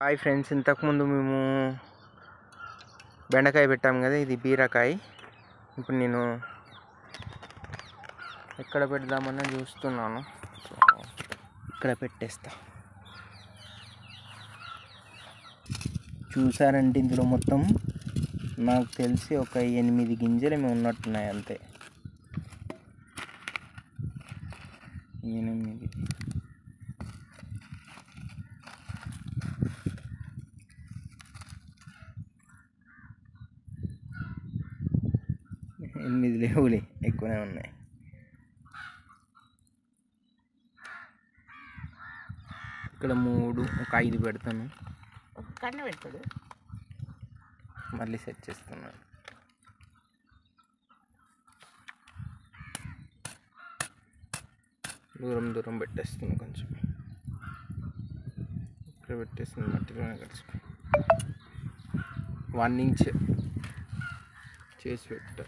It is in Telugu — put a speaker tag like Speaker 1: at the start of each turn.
Speaker 1: హాయ్ ఫ్రెండ్స్, ఇంతకుముందు మేము బెండకాయ పెట్టాము కదా, ఇది బీరకాయ. ఇప్పుడు నేను ఎక్కడ పెడదామని చూస్తున్నాను. సో ఇక్కడ పెట్టేస్తా. చూసారంటే ఇందులో మొత్తం నాకు తెలిసి ఒక 8 గింజలు ఏమో ఉన్నట్టున్నాయి అంతే. 8 లేవులే, ఎక్కువనే ఉన్నాయి. ఇక్కడ 3, ఒక 5 పెడతాను.
Speaker 2: ఒక కన్ను పెడతాడు,
Speaker 1: మళ్ళీ సెట్ చేస్తున్నాను. దూరం పెట్టేస్తున్నాను. కొంచెం ఇక్కడ పెట్టేస్తున్నాను, మట్టిలోనే కలిసిపోయి 1 ఇంచ్ చేసి పెట్టా.